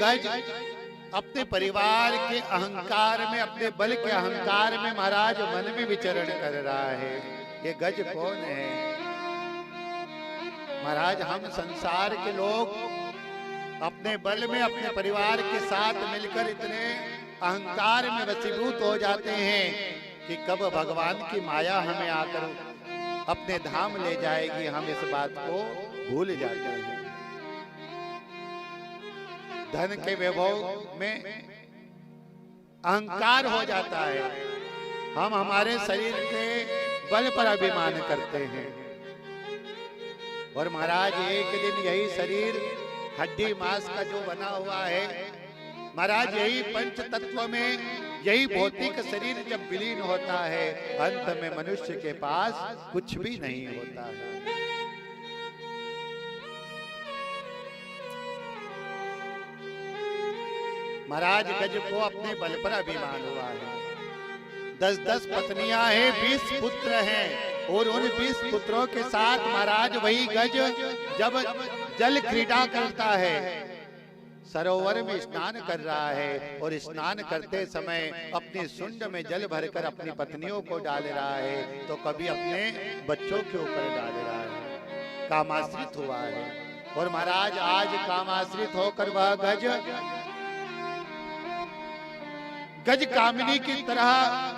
गज अपने परिवार के अहंकार में, अपने बल के अहंकार में महाराज मन में विचरण कर रहा है। ये गज कौन है? महाराज हम संसार के लोग अपने बल में, अपने परिवार के साथ मिलकर इतने अहंकार में वशीभूत हो जाते हैं कि कब भगवान की माया हमें आकर अपने धाम ले जाएगी, हम इस बात को भूल जाते हैं। धन के वैभव में अहंकार हो जाता है, हम हमारे शरीर के बल पर अभिमान करते हैं। और महाराज एक दिन यही शरीर हड्डी मांस का जो बना हुआ है, महाराज यही पंच तत्व में यही भौतिक शरीर जब विलीन होता है, अंत में मनुष्य के पास कुछ भी नहीं होता है। महाराज गज को अपने बल पर अभिमान हुआ है। 10-10 पत्नियां हैं, 20 पुत्र हैं, और उन 20 पुत्रों के साथ महाराज वही गज जब जल क्रीड़ा करता है, सरोवर में स्नान कर रहा है, और स्नान करते समय अपनी सुंड में जल भरकर अपनी पत्नियों को डाल रहा है, तो कभी अपने बच्चों के ऊपर डाल रहा है। कामाश्रित हुआ है। और महाराज आज कामाश्रित होकर वह गज कामिनी की तरह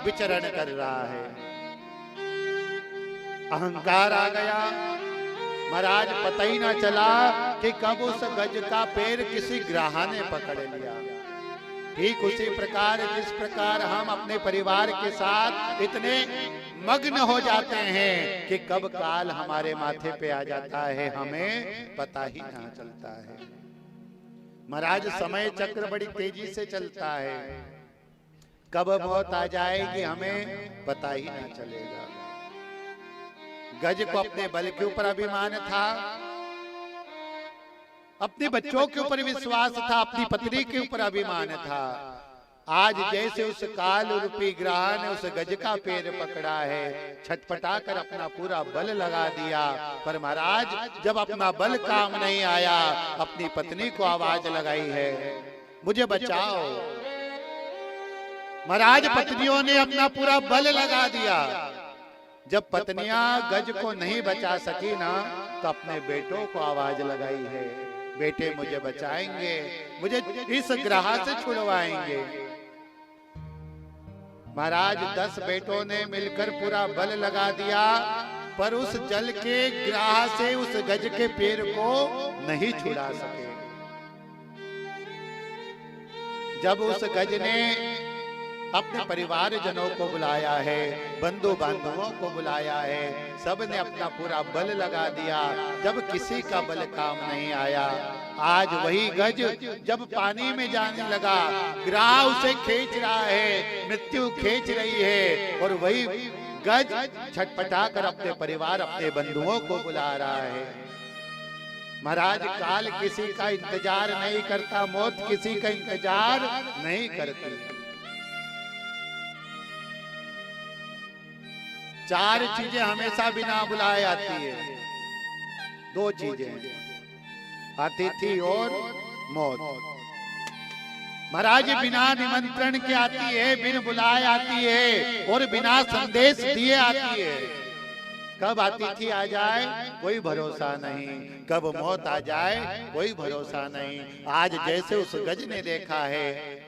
विचरण कर रहा है। अहंकार आ गया। महाराज पता ही ना चला कि कब उस गज का पैर किसी ग्राह ने पकड़ लिया। ठीक उसी प्रकार जिस प्रकार हम अपने परिवार के साथ इतने मग्न हो जाते हैं कि कब काल हमारे माथे पे आ जाता है, हमें पता ही ना चलता है। महाराज समय चक्र बड़ी तेजी से चलता है, कब मौत आ जाएगी हमें पता ही ना चलेगा। गज को अपने बल के ऊपर अभिमान था, अपने बच्चों के ऊपर विश्वास था, अपनी पत्नी के ऊपर अभिमान था। आज जैसे उस काल रूपी ग्रह ने उस गज का पैर पकड़ा है, छटपटा कर अपना पूरा बल लगा दिया। पर महाराज जब अपना बल काम नहीं आया, अपनी पत्नी को आवाज लगाई है, मुझे बचाओ। महाराज पत्नियों ने अपना पूरा बल लगा दिया। जब पत्नियां गज को नहीं बचा सकी ना, तो अपने बेटों को आवाज लगाई है, बेटे मुझे बचाएंगे, मुझे इस ग्रह से छुड़वाएंगे। महाराज 10 बेटों ने मिलकर पूरा बल लगा दिया, पर उस जल के ग्रह से उस गज के पैर को नहीं छुड़ा सके। जब उस गज ने अपने परिवार जनों को बुलाया है, बंधु बांधवों को बुलाया है, सब ने अपना पूरा बल लगा दिया, जब किसी का बल काम नहीं आया। आज वही गज जब पानी में जाने लगा, ग्रह उसे खींच रहा है, मृत्यु खींच रही है, और वही गज छटपटा कर अपने परिवार, अपने बंधुओं को बुला रहा है। महाराज काल किसी का इंतजार नहीं करता, मौत किसी का इंतजार नहीं करती। 4 चीजें हमेशा बिना बुलाए आती है। 2 चीजें, अतिथि और मौत। महाराज बिना निमंत्रण के आती है, बिन बुलाए आती है, और बिना संदेश दिए आती है। कब अतिथि आ जाए कोई भरोसा नहीं, कब मौत आ जाए कोई भरोसा नहीं। आज जैसे उस गज ने देखा है,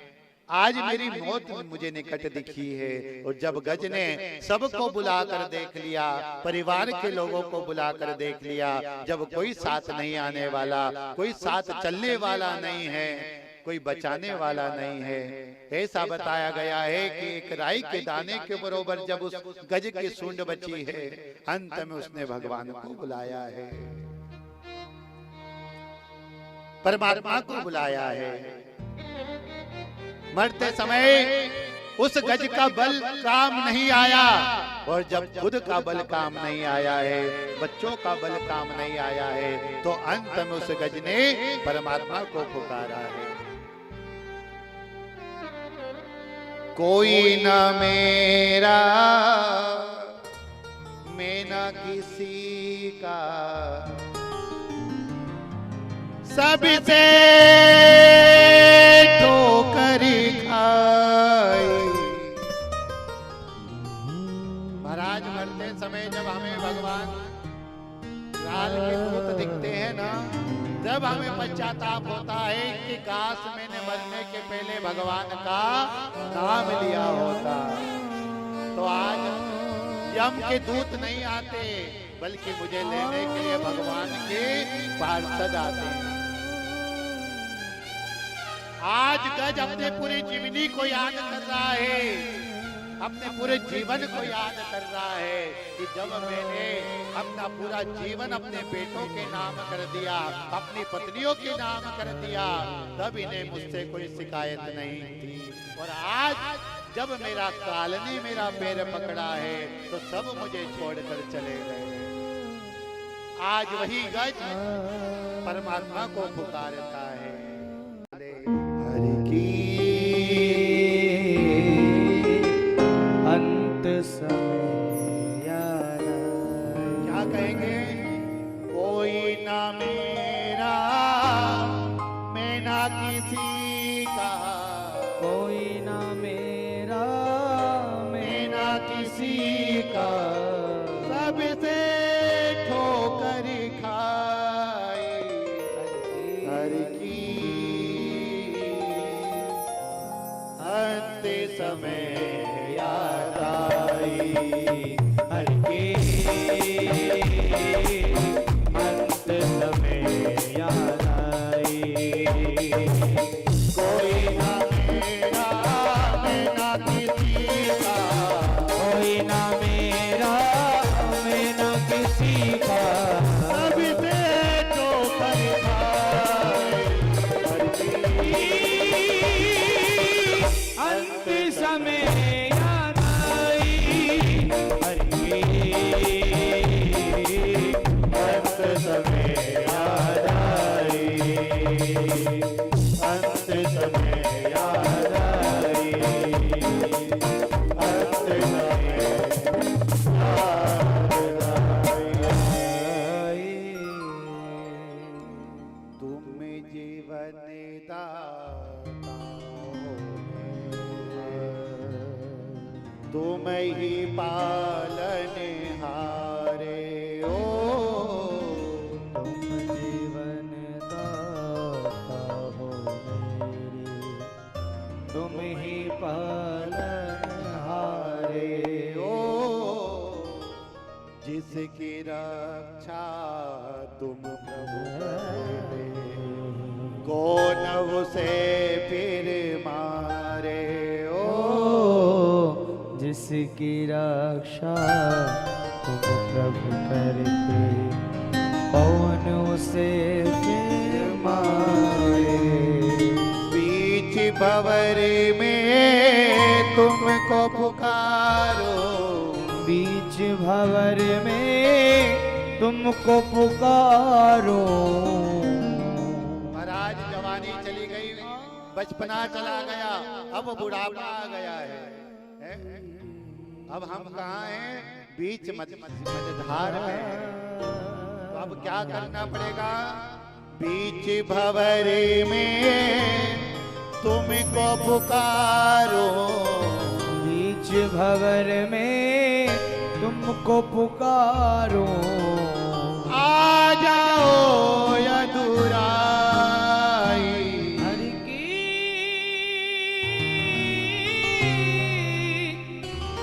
आज मेरी मौत मुझे निकट दिखी है। और जब गज ने सबको बुलाकर देख लिया, परिवार के लोगों को बुलाकर देख लिया, जब कोई साथ नहीं आने वाला, कोई साथ चलने वाला नहीं है, कोई बचाने वाला नहीं है, ऐसा बताया गया है कि एक राई के दाने के बरोबर जब उस गज की सूंड बची है, अंत में उसने भगवान को बुलाया है, परमात्मा को बुलाया है। मरते समय उस गज का बल काम नहीं आया, और जब खुद का बल काम नहीं आया है, बच्चों का बल काम नहीं आया है, तो अंत में उस गज ने परमात्मा को पुकारा है। कोई न मेरा, मैं न किसी का, सबसे काश मैंने मरने के पहले भगवान का नाम लिया होता, तो आज यम के दूत नहीं आते, बल्कि मुझे लेने के लिए भगवान के पार्षद आते हैं। आज गज अपने पूरे जीवनी को याद कर रहा है, अपने पूरे जीवन को याद कर रहा है कि जब मैंने अपना पूरा जीवन अपने बेटों के नाम कर दिया, अपनी पत्नियों के नाम कर दिया, तब इन्हें मुझसे कोई शिकायत नहीं थी। और आज जब मेरा कालनी मेरा पैर पकड़ा है, तो सब मुझे छोड़कर चले गए। आज वही गज परमात्मा को पुकारता है। हरि की अंत समय याद क्या कहेंगे? कोई ना मेरा मैं ना किसी का, कोई ना मेरा मैं ना किसी का, सबसे ठोकर खाई हर की अंत समय याद आई, हर के अंत समय याद आई। कोई ना मेरा मैं ना किसी का, कोई ना मेरा मैं ना किसी का, सबसे ठोकर खाई हर की अंत समय याद आई। हर के अंत समय याद आई, अंत समय याद आई, अंत समय याद आई। तुम जीवन दाता हो, तुम ही पालन हारे हो, तुम जीवन दाता हो मेरे, तुम ही पालन हारे हो, जिसकी रक्षा तुम प्रभु करते, कौन उसे फिर मारे हो, जिसकी रक्षा तुम प्रभु करते, कौन उसे फिर मारे। बीच भंवर में तुमको पुकारो, बीच भंवर में तुमको पुकारो। महाराज जवानी चली गई, बचपना चला गया, अब बुढ़ापा आ गया है? अब हम कहाँ हैं? बीच मझधार में। तो अब क्या करना पड़ेगा? बीच भंवर में तुमको पुकारो, बीच भंवर में तुमको पुकारो। आ जाओ यदुराई, हर की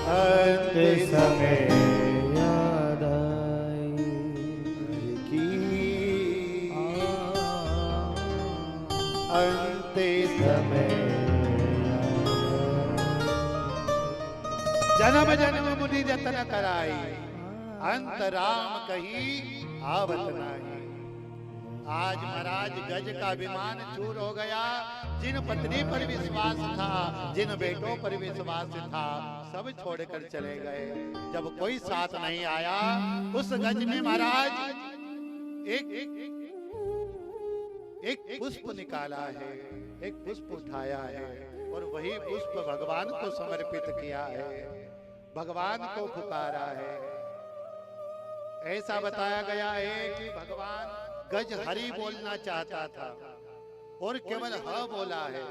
अंत समय याद आई। की अंत समय जन्म जन्म मुनि जतन कराई, अंत राम कही आवत नाही। आज महाराज गज का विमान चूर हो गया। जिन पत्नी पर विश्वास था, जिन बेटों पर विश्वास था, सब छोड़कर चले गए। जब कोई साथ नहीं आया, उस गज ने महाराज एक पुष्प निकाला है, एक पुष्प उठाया है, और वही पुष्प भगवान को समर्पित किया है, भगवान को पुकारा है। ऐसा बताया गया है कि भगवान गज हरि बोलना चाहता था और केवल ह बोला है।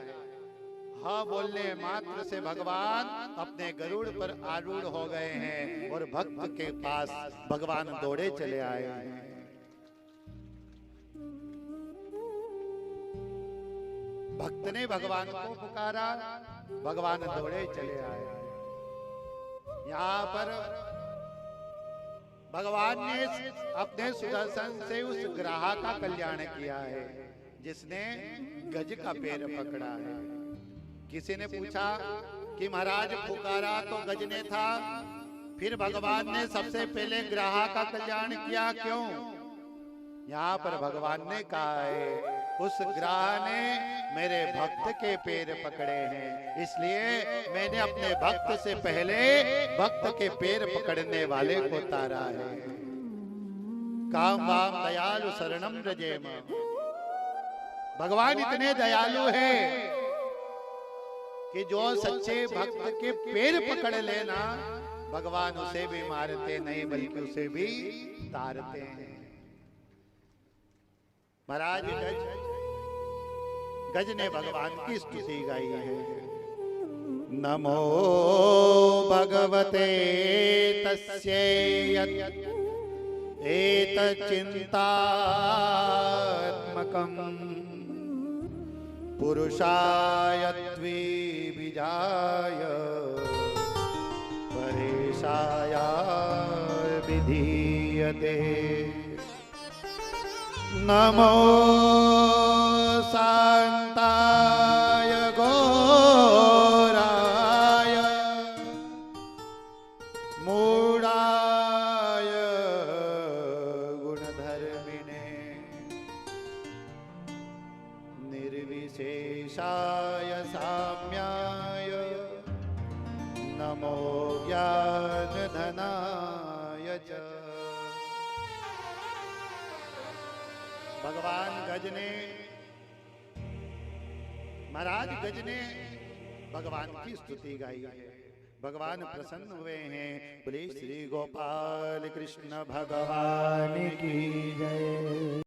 ह बोलने मात्र से भगवान अपने गरुड़ पर आरूढ़ हो गए हैं और भक्त के पास भगवान दौड़े चले आए हैं। भक्त ने भगवान को पुकारा, भगवान दौड़े चले आए। यहाँ पर भगवान ने अपने सुदर्शन से उस ग्राह का कल्याण किया है जिसने गज का पैर पकड़ा है। किसी ने पूछा कि महाराज पुकारा तो गज ने था, फिर भगवान ने सबसे पहले ग्राह का कल्याण किया क्यों? यहाँ पर भगवान ने कहा है उस ग्राह ने मेरे भक्त के पैर पकड़े हैं, इसलिए मैंने अपने भक्त से पहले भक्त के पैर पकड़ने वाले को तारा है। काम वाम दयालु शरणम रजेम। भगवान इतने दयालु है कि जो सच्चे भक्त के पैर पकड़ लेना, भगवान उसे भी मारते नहीं बल्कि उसे भी तारते हैं। महाराज गज ने भगवान की स्तुति गाई है। नमो भगवते तस्यै एतच्चिन्तात्मकं पुरुषाय द्विबीजाय परेशाय विधीयते। नमो शान्ताय घोराय मूढाय गुणधर्मिणे निर्विशेषाय साम्याय नमो ज्ञानधनाय च। भगवान गज ने, महाराज गज ने भगवान की स्तुति गाई है। भगवान प्रसन्न हुए हैं। बोले श्री गोपाल कृष्ण भगवान की जय।